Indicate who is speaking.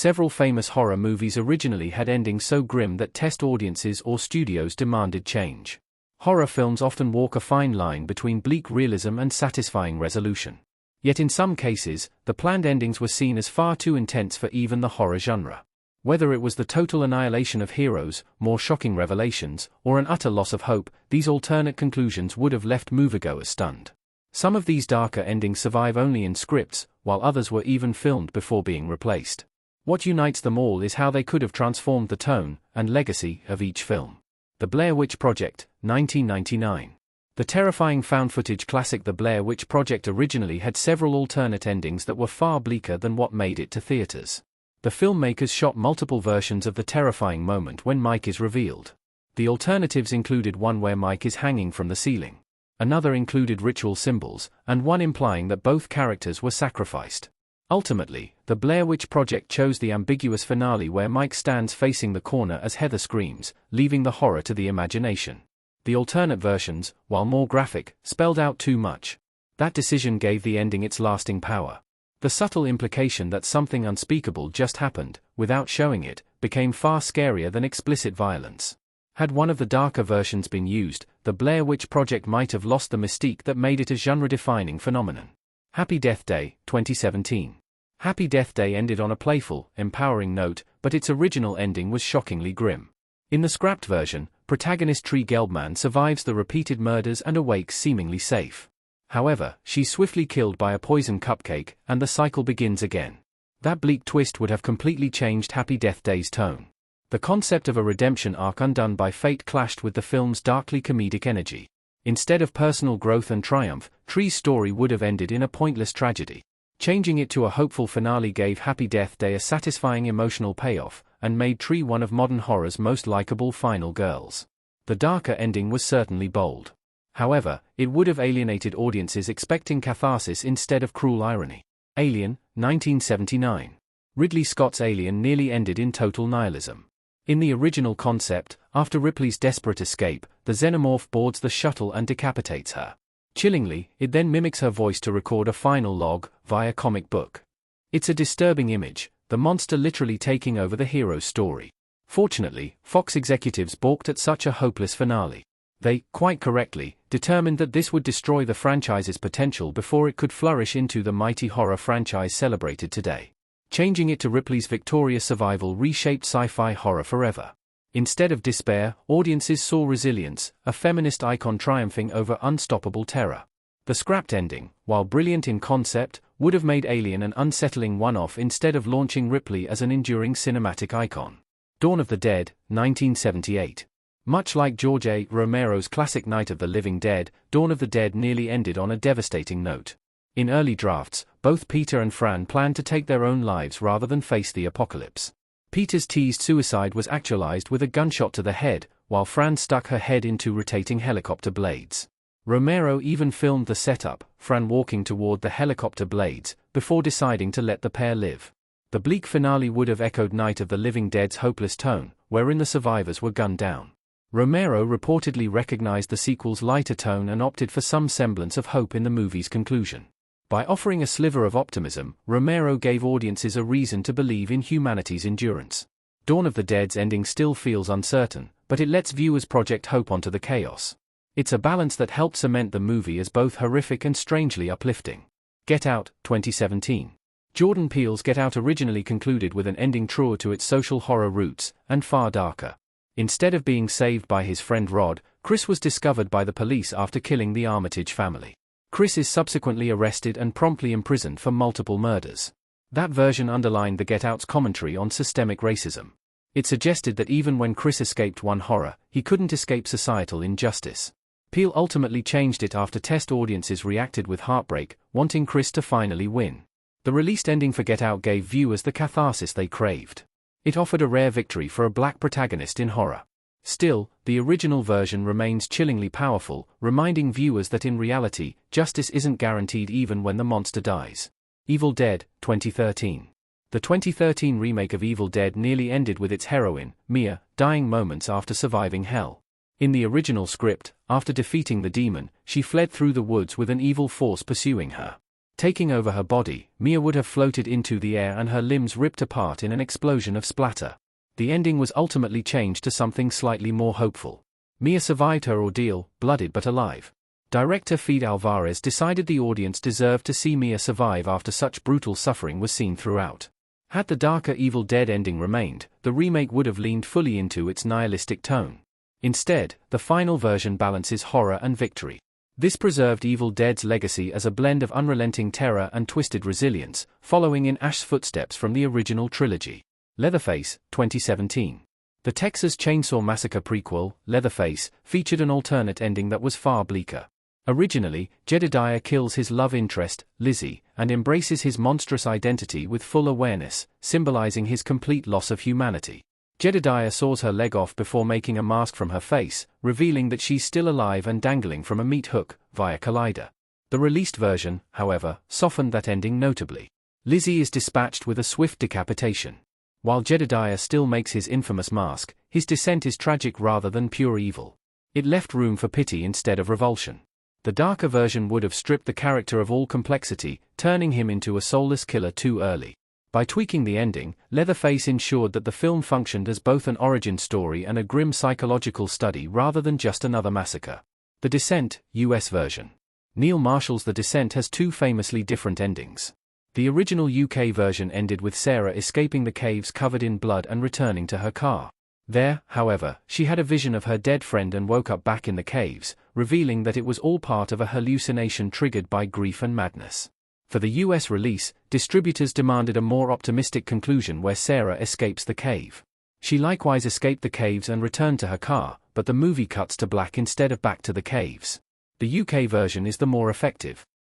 Speaker 1: Several famous horror movies originally had endings so grim that test audiences or studios demanded change. Horror films often walk a fine line between bleak realism and satisfying resolution. Yet in some cases, the planned endings were seen as far too intense for even the horror genre. Whether it was the total annihilation of heroes, more shocking revelations, or an utter loss of hope, these alternate conclusions would have left moviegoers stunned. Some of these darker endings survive only in scripts, while others were even filmed before being replaced. What unites them all is how they could have transformed the tone and legacy of each film. The Blair Witch Project, 1999. The terrifying found-footage classic The Blair Witch Project originally had several alternate endings that were far bleaker than what made it to theaters. The filmmakers shot multiple versions of the terrifying moment when Mike is revealed. The alternatives included one where Mike is hanging from the ceiling. Another included ritual symbols, and one implying that both characters were sacrificed. Ultimately, the Blair Witch Project chose the ambiguous finale where Mike stands facing the corner as Heather screams, leaving the horror to the imagination. The alternate versions, while more graphic, spelled out too much. That decision gave the ending its lasting power. The subtle implication that something unspeakable just happened, without showing it, became far scarier than explicit violence. Had one of the darker versions been used, the Blair Witch Project might have lost the mystique that made it a genre-defining phenomenon. Happy Death Day, 2017. Happy Death Day ended on a playful, empowering note, but its original ending was shockingly grim. In the scrapped version, protagonist Tree Gelbman survives the repeated murders and awakes seemingly safe. However, she's swiftly killed by a poison cupcake, and the cycle begins again. That bleak twist would have completely changed Happy Death Day's tone. The concept of a redemption arc undone by fate clashed with the film's darkly comedic energy. Instead of personal growth and triumph, Tree's story would have ended in a pointless tragedy. Changing it to a hopeful finale gave Happy Death Day a satisfying emotional payoff, and made Tree one of modern horror's most likable final girls. The darker ending was certainly bold. However, it would have alienated audiences expecting catharsis instead of cruel irony. Alien, 1979. Ridley Scott's Alien nearly ended in total nihilism. In the original concept, after Ripley's desperate escape, the xenomorph boards the shuttle and decapitates her. Chillingly, it then mimics her voice to record a final log, via comic book. It's a disturbing image, the monster literally taking over the hero's story. Fortunately, Fox executives balked at such a hopeless finale. They, quite correctly, determined that this would destroy the franchise's potential before it could flourish into the mighty horror franchise celebrated today. Changing it to Ripley's victorious survival reshaped sci-fi horror forever. Instead of despair, audiences saw resilience, a feminist icon triumphing over unstoppable terror. The scrapped ending, while brilliant in concept, would have made Alien an unsettling one-off instead of launching Ripley as an enduring cinematic icon. Dawn of the Dead, 1978. Much like George A. Romero's classic Night of the Living Dead, Dawn of the Dead nearly ended on a devastating note. In early drafts, both Peter and Fran planned to take their own lives rather than face the apocalypse. Peter's teased suicide was actualized with a gunshot to the head, while Fran stuck her head into rotating helicopter blades. Romero even filmed the setup, Fran walking toward the helicopter blades, before deciding to let the pair live. The bleak finale would have echoed Night of the Living Dead's hopeless tone, wherein the survivors were gunned down. Romero reportedly recognized the sequel's lighter tone and opted for some semblance of hope in the movie's conclusion. By offering a sliver of optimism, Romero gave audiences a reason to believe in humanity's endurance. Dawn of the Dead's ending still feels uncertain, but it lets viewers project hope onto the chaos. It's a balance that helped cement the movie as both horrific and strangely uplifting. Get Out, 2017. Jordan Peele's Get Out originally concluded with an ending truer to its social horror roots, and far darker. Instead of being saved by his friend Rod, Chris was discovered by the police after killing the Armitage family. Chris is subsequently arrested and promptly imprisoned for multiple murders. That version underlined the Get Out's commentary on systemic racism. It suggested that even when Chris escaped one horror, he couldn't escape societal injustice. Peele ultimately changed it after test audiences reacted with heartbreak, wanting Chris to finally win. The released ending for Get Out gave viewers the catharsis they craved. It offered a rare victory for a black protagonist in horror. Still, the original version remains chillingly powerful, reminding viewers that in reality, justice isn't guaranteed even when the monster dies. Evil Dead, 2013. The 2013 remake of Evil Dead nearly ended with its heroine, Mia, dying moments after surviving hell. In the original script, after defeating the demon, she fled through the woods with an evil force pursuing her. Taking over her body, Mia would have floated into the air and her limbs ripped apart in an explosion of splatter. The ending was ultimately changed to something slightly more hopeful. Mia survived her ordeal, bloodied but alive. Director Fede Alvarez decided the audience deserved to see Mia survive after such brutal suffering was seen throughout. Had the darker Evil Dead ending remained, the remake would have leaned fully into its nihilistic tone. Instead, the final version balances horror and victory. This preserved Evil Dead's legacy as a blend of unrelenting terror and twisted resilience, following in Ash's footsteps from the original trilogy. Leatherface, 2017. The Texas Chainsaw Massacre prequel, Leatherface, featured an alternate ending that was far bleaker. Originally, Jedediah kills his love interest, Lizzie, and embraces his monstrous identity with full awareness, symbolizing his complete loss of humanity. Jedediah saws her leg off before making a mask from her face, revealing that she's still alive and dangling from a meat hook, via Collider. The released version, however, softened that ending notably. Lizzie is dispatched with a swift decapitation. While Jedediah still makes his infamous mask, his descent is tragic rather than pure evil. It left room for pity instead of revulsion. The darker version would have stripped the character of all complexity, turning him into a soulless killer too early. By tweaking the ending, Leatherface ensured that the film functioned as both an origin story and a grim psychological study rather than just another massacre. The Descent, US version. Neil Marshall's The Descent has two famously different endings. The original UK version ended with Sarah escaping the caves covered in blood and returning to her car. There, however, she had a vision of her dead friend and woke up back in the caves, revealing that it was all part of a hallucination triggered by grief and madness. For the US release, distributors demanded a more optimistic conclusion where Sarah escapes the cave. She likewise escaped the caves and returned to her car, but the movie cuts to black instead of back to the caves. The UK version is the more effective.